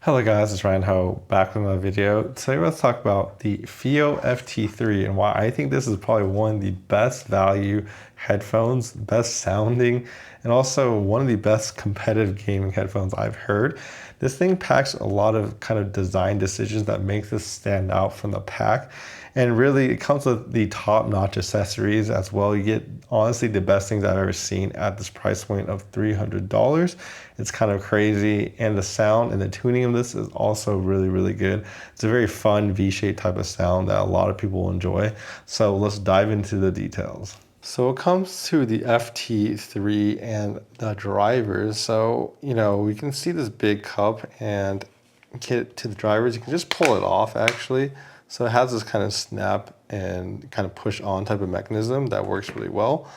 Hello guys, it's Ryan Ho back with another video. Today let's talk about the Fiio FT3 and why I think this is probably one of the best value headphones, best sounding, and also one of the best competitive gaming headphones I've heard. This thing packs a lot of kind of design decisions that make this stand out from the pack. And really, it comes with the top-notch accessories as well. You get, honestly, the best things I've ever seen at this price point of $300. It's kind of crazy. And the sound and the tuning of this is also really, really good. It's a very fun V-shaped type of sound that a lot of people will enjoy. So let's dive into the details. So it comes to the FT3 and the drivers. So, we can see this big cup and get to the drivers. You can just pull it off actually. So it has this kind of snap and kind of push on type of mechanism that works really well.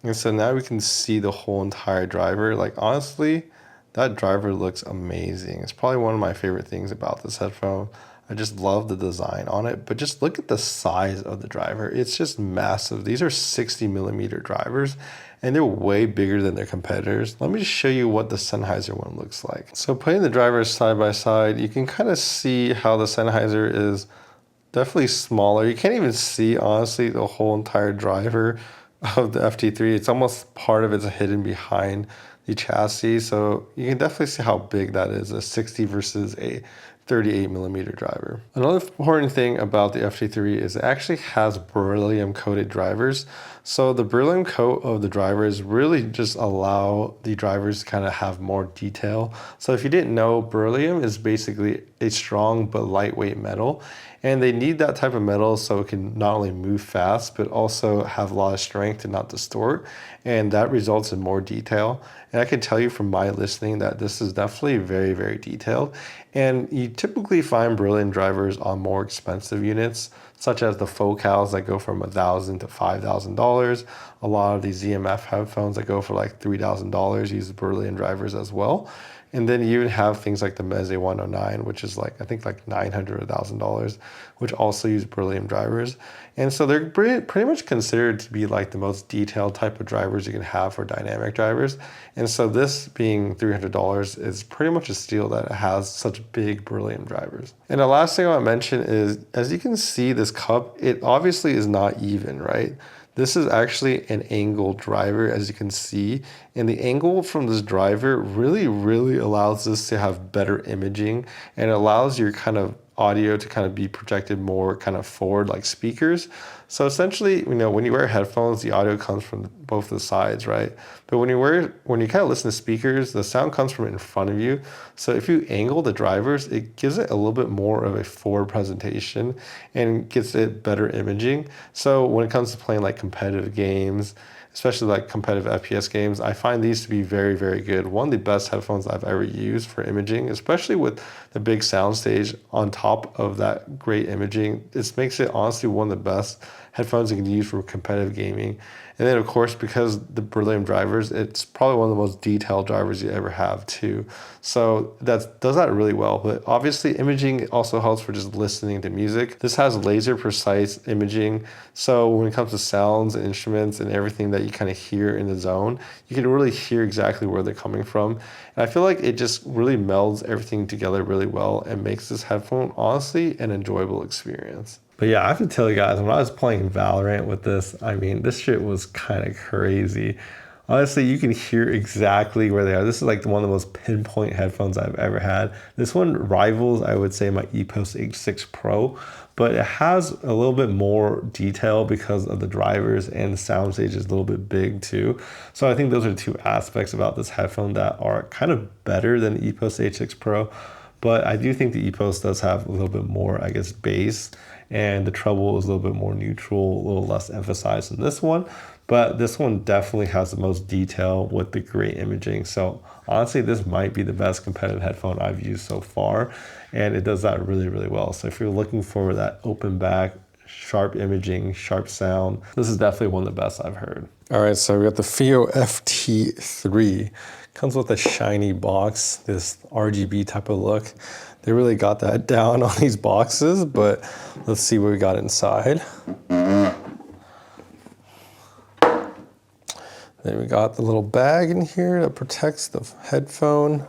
And so now we can see the whole entire driver. Like honestly, that driver looks amazing. It's probably one of my favorite things about this headphone. I just love the design on it, but just look at the size of the driver. It's just massive. These are 60mm drivers and they're way bigger than their competitors. Let me just show you what the Sennheiser one looks like. So putting the drivers side by side, you can kind of see how the Sennheiser is definitely smaller. You can't even see, honestly, the whole entire driver of the FT3. It's almost part of it's hidden behind the chassis. So you can definitely see how big that is, a 60 versus a 38mm driver. Another important thing about the FT3 is it actually has beryllium coated drivers. So the beryllium coat of the drivers really just allow the drivers to kind of have more detail. So if you didn't know, beryllium is basically a strong but lightweight metal. And they need that type of metal so it can not only move fast, but also have a lot of strength and not distort. And that results in more detail. And I can tell you from my listening that this is definitely very, very detailed. And you typically find beryllium drivers on more expensive units, such as the Focals that go from $1,000 to $5,000. A lot of these ZMF headphones that go for like $3,000 use beryllium drivers as well. And then you even have things like the Meze 109, which is like, I think like $900 or $1,000, which also use beryllium drivers. And so they're pretty much considered to be like the most detailed type of drivers you can have for dynamic drivers. And so this being $300 is pretty much a steal that it has such big beryllium drivers. And the last thing I want to mention is, as you can see, this cup, it obviously is not even, right? This is actually an angled driver, as you can see, and the angle from this driver really allows this to have better imaging and allows your kind of audio to kind of be projected more kind of forward like speakers. So essentially, when you wear headphones, the audio comes from both the sides, right? But when you kind of listen to speakers, the sound comes from in front of you. So if you angle the drivers, it gives it a little bit more of a forward presentation and gets it better imaging. So when it comes to playing like competitive games, especially like competitive FPS games, I find these to be very, very good. One of the best headphones I've ever used for imaging, especially with the big soundstage on top of that great imaging. This makes it honestly one of the best headphones you can use for competitive gaming. And then of course, because the beryllium drivers, it's probably one of the most detailed drivers you ever have too. So that does that really well. But obviously imaging also helps for just listening to music. This has laser precise imaging. So when it comes to sounds and instruments and everything that you kind of hear in the zone, you can really hear exactly where they're coming from. And I feel like it just really melds everything together really well and makes this headphone honestly an enjoyable experience. But yeah, I have to tell you guys, when I was playing Valorant with this, I mean, this shit was kind of crazy. Honestly, you can hear exactly where they are. This is like one of the most pinpoint headphones I've ever had. This one rivals, I would say, my EPOS H6 Pro, but it has a little bit more detail because of the drivers, and the sound stage is a little bit big too. So I think those are the two aspects about this headphone that are kind of better than the EPOS H6 Pro. But I do think the EPOS does have a little bit more, I guess, bass, and the treble is a little bit more neutral, a little less emphasized than this one. But this one definitely has the most detail with the great imaging. So honestly, this might be the best competitive headphone I've used so far. And it does that really, really well. So if you're looking for that open back, sharp imaging, sharp sound, this is definitely one of the best I've heard. All right, so we got the Fiio FT3. Comes with a shiny box, this RGB type of look. They really got that down on these boxes, but let's see what we got inside. Then we got the little bag in here that protects the headphone.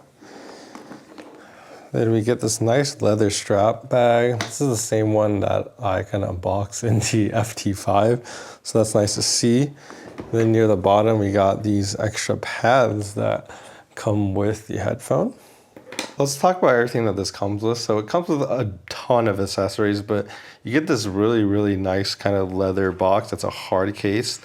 Then we get this nice leather strap bag. This is the same one that I kind of unboxed in the FT5. So that's nice to see. Then near the bottom, we got these extra pads that come with the headphone. Let's talk about everything that this comes with. So it comes with a ton of accessories, but you get this really, really nice kind of leather box that's a hard case.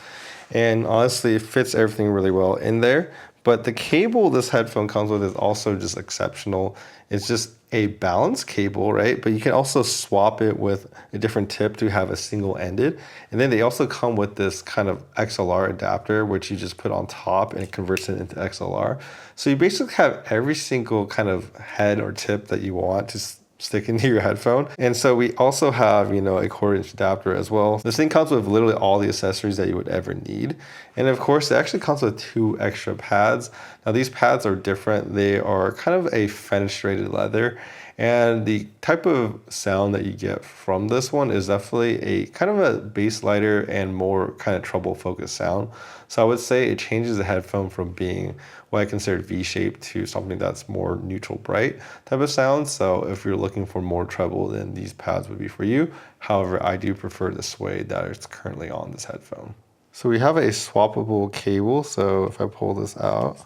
And honestly, it fits everything really well in there. But the cable this headphone comes with is also just exceptional. It's just a balanced cable, right? But you can also swap it with a different tip to have a single ended. And then they also come with this kind of XLR adapter, which you just put on top and it converts it into XLR. So you basically have every single kind of head or tip that you want to stick into your headphone. And so we also have, you know, a 1/4-inch adapter as well. This thing comes with literally all the accessories that you would ever need. And of course, it actually comes with 2 extra pads. Now these pads are different. They are kind of a fenestrated leather. And the type of sound that you get from this one is definitely a kind of a bass lighter and more kind of treble focused sound. So I would say it changes the headphone from being what I consider V-shaped to something that's more neutral bright type of sound. So if you're looking for more treble, then these pads would be for you. However, I do prefer the suede that is currently on this headphone. So we have a swappable cable. So if I pull this out,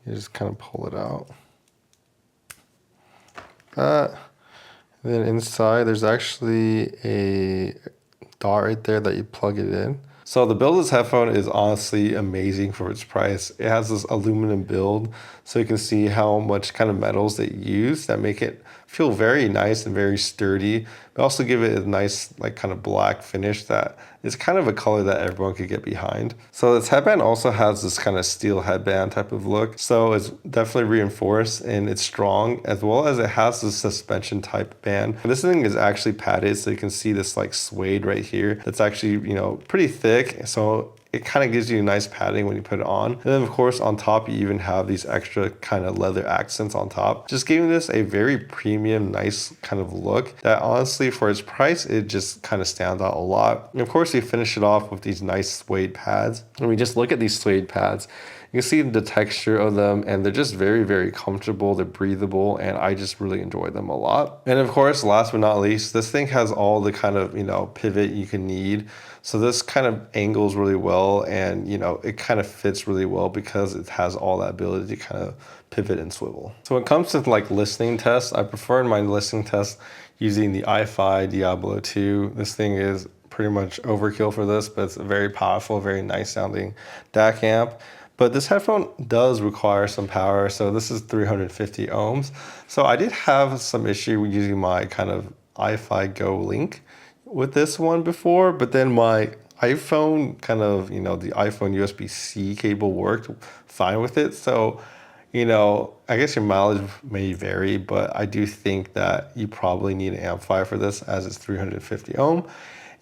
you just kind of pull it out. Then inside there's actually a dot right there that you plug it in. So the build of this headphone is honestly amazing for its price. It has this aluminum build, so you can see how much kind of metals they use that make it feel very nice and very sturdy, but also give it a nice like kind of black finish that is kind of a color that everyone could get behind. So this headband also has this kind of steel headband type of look. So it's definitely reinforced and it's strong, as well as it has this suspension type band. And this thing is actually padded, so you can see this like suede right here. That's actually, you know, pretty thick. So it kind of gives you a nice padding when you put it on. And then of course on top you even have these extra kind of leather accents on top, just giving this a very premium, nice kind of look that honestly for its price, it just kind of stands out a lot. And of course you finish it off with these nice suede pads. When we just look at these suede pads, you can see the texture of them and they're just very, very comfortable. They're breathable and I just really enjoy them a lot. And of course, last but not least, this thing has all the kind of, you know, pivot you can need. So this kind of angles really well and, you know, it kind of fits really well because it has all that ability to kind of pivot and swivel. So when it comes to like listening tests, I prefer my listening test using the iFi Diablo 2. This thing is pretty much overkill for this, but it's a very powerful, very nice sounding DAC amp. But this headphone does require some power. So this is 350 ohms. So I did have some issue with using my kind of iFi Go Link with this one before, but then my iPhone kind of, you know, the iPhone USB-C cable worked fine with it. So, you know, I guess your mileage may vary, but I do think that you probably need an amplifier for this as it's 350 ohm.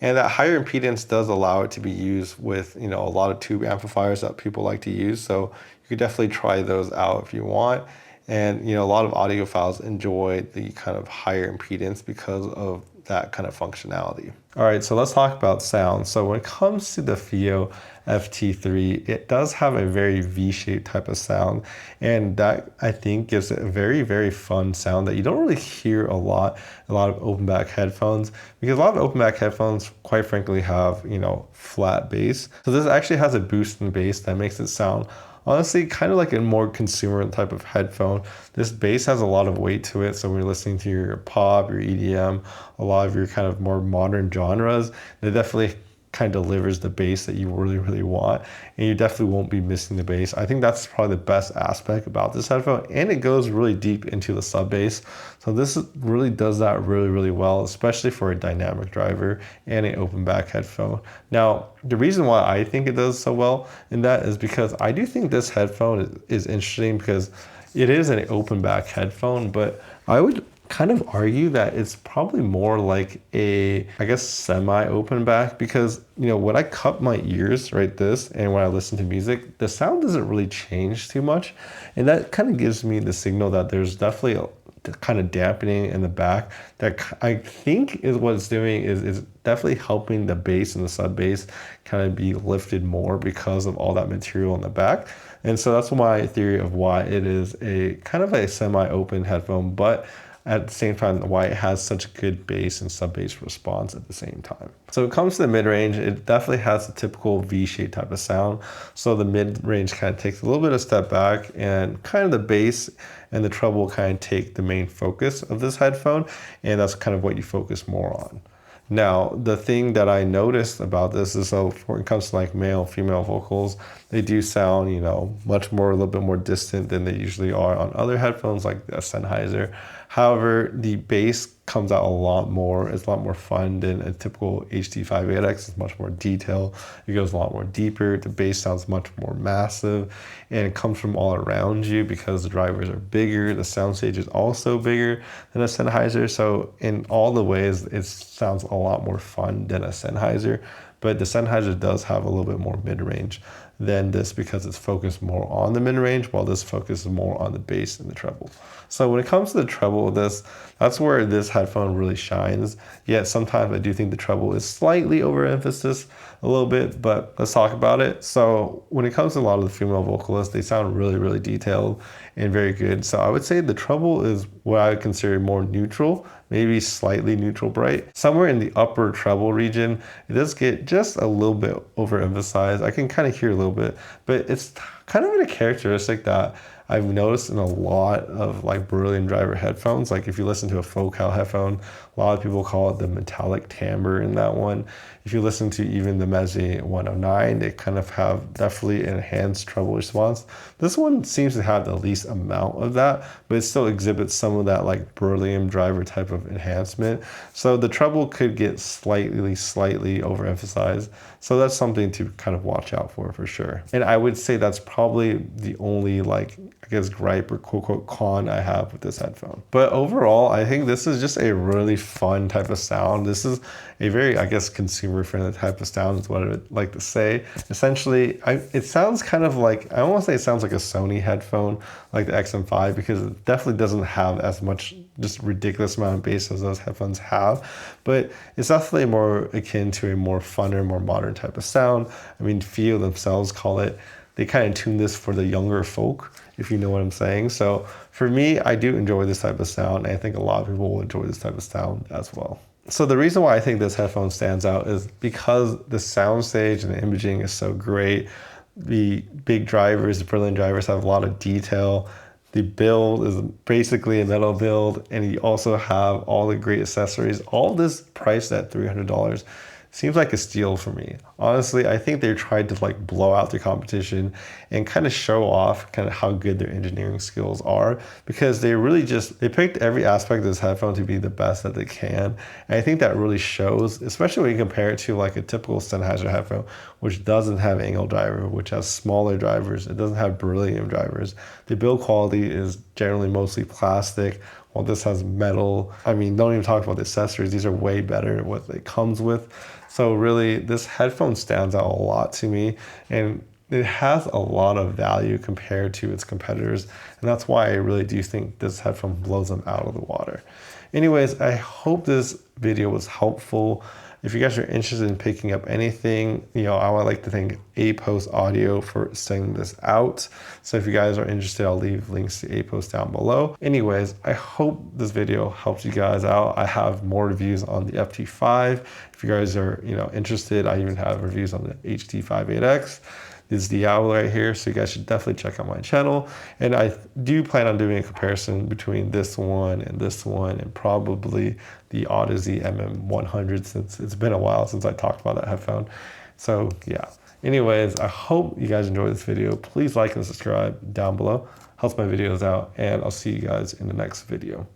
And that higher impedance does allow it to be used with, you know, a lot of tube amplifiers that people like to use. So you could definitely try those out if you want. And, you know, a lot of audiophiles enjoy the kind of higher impedance because of that kind of functionality. All right, so let's talk about sound. So when it comes to the Fiio FT3, it does have a very V-shaped type of sound. And that, I think, gives it a very, very fun sound that you don't really hear a lot of open back headphones, because a lot of open back headphones, quite frankly, have, you know, flat bass. So this actually has a boost in bass that makes it sound honestly kind of like a more consumer type of headphone. This bass has a lot of weight to it, so when you're listening to your pop, your EDM, a lot of your kind of more modern genres, it definitely kind of delivers the bass that you really, really want, and you definitely won't be missing the bass. I think that's probably the best aspect about this headphone, and it goes really deep into the sub bass. So this really does that really, really well, especially for a dynamic driver and an open back headphone. Now, the reason why I think it does so well in that is because I do think this headphone is interesting because it is an open back headphone, but I would kind of argue that it's probably more like a, I guess, semi-open back, because, you know, when I cup my ears, right, this, and when I listen to music, the sound doesn't really change too much. And that kind of gives me the signal that there's definitely a kind of dampening in the back that I think is what it's doing is definitely helping the bass and the sub bass kind of be lifted more because of all that material in the back. And so that's my theory of why it is a kind of a semi-open headphone, but at the same time, why it has such good bass and sub-bass response at the same time. So when it comes to the mid-range, it definitely has a typical V-shaped type of sound. So the mid-range kind of takes a little bit of step back, and kind of the bass and the treble kind of take the main focus of this headphone, and that's kind of what you focus more on. Now, the thing that I noticed about this is, so when it comes to like male, female vocals, they do sound, you know, much more, a little bit more distant than they usually are on other headphones like the Sennheiser. However, the bass comes out a lot more. It's a lot more fun than a typical HT5.8X. It's much more detailed. It goes a lot more deeper. The bass sounds much more massive, and it comes from all around you because the drivers are bigger. The soundstage is also bigger than a Sennheiser. So in all the ways, it sounds a lot more fun than a Sennheiser. But the Sennheiser does have a little bit more mid-range than this because it's focused more on the mid-range, while this focuses more on the bass and the treble. So when it comes to the treble of this, that's where this headphone really shines. Yet sometimes I do think the treble is slightly overemphasis a little bit, but let's talk about it. So when it comes to a lot of the female vocalists, they sound really, really detailed and very good. So I would say the treble is what I would consider more neutral, maybe slightly neutral bright. Somewhere in the upper treble region, it does get just a little bit overemphasized. I can kind of hear a little bit, but it's kind of a characteristic that I've noticed in a lot of like Berlin driver headphones. Like if you listen to a Focal headphone, a lot of people call it the metallic timbre in that one. If you listen to even the Meze 109, they kind of have definitely enhanced treble response. This one seems to have the least amount of that, but it still exhibits some of that like Berlin driver type of enhancement. So the treble could get slightly overemphasized. So that's something to kind of watch out for sure. And I would say that's probably the only like, I guess, gripe or quote unquote con I have with this headphone. But overall, I think this is just a really fun type of sound. This is a very, I guess, consumer friendly type of sound is what I would like to say. Essentially, it sounds kind of like, I almost say it sounds like a Sony headphone, like the XM5, because it definitely doesn't have as much just ridiculous amount of bass as those headphones have, but it's definitely more akin to a more funner, more modern type of sound. I mean, Fiio themselves call it, they kind of tune this for the younger folk, if you know what I'm saying. So for me, I do enjoy this type of sound, and I think a lot of people will enjoy this type of sound as well. So the reason why I think this headphone stands out is because the soundstage and the imaging is so great. The big drivers, the Berlin drivers, have a lot of detail. The build is basically a metal build, and you also have all the great accessories. All this priced at $300 seems like a steal for me. Honestly, I think they tried to like blow out the competition and kind of show off kind of how good their engineering skills are, because they really they picked every aspect of this headphone to be the best that they can. And I think that really shows, especially when you compare it to like a typical Sennheiser headphone, which doesn't have angle driver, which has smaller drivers. It doesn't have beryllium drivers. The build quality is generally mostly plastic, while this has metal. I mean, don't even talk about the accessories. These are way better what it comes with. So really, this headphone stands out a lot to me, and it has a lot of value compared to its competitors. And that's why I really do think this headphone blows them out of the water. Anyways, I hope this video was helpful. If you guys are interested in picking up anything, I would like to thank APOS Audio for sending this out. So if you guys are interested, I'll leave links to APOS down below. Anyways, I hope this video helps you guys out. I have more reviews on the FT5. If you guys are, interested, I even have reviews on the HT5.8X. This is the owl right here, so you guys should definitely check out my channel. And I do plan on doing a comparison between this one, and probably the Audiophile MM100, since it's been a while since I talked about that headphone. So yeah. Anyways, I hope you guys enjoyed this video. Please like and subscribe down below. Helps my videos out, and I'll see you guys in the next video.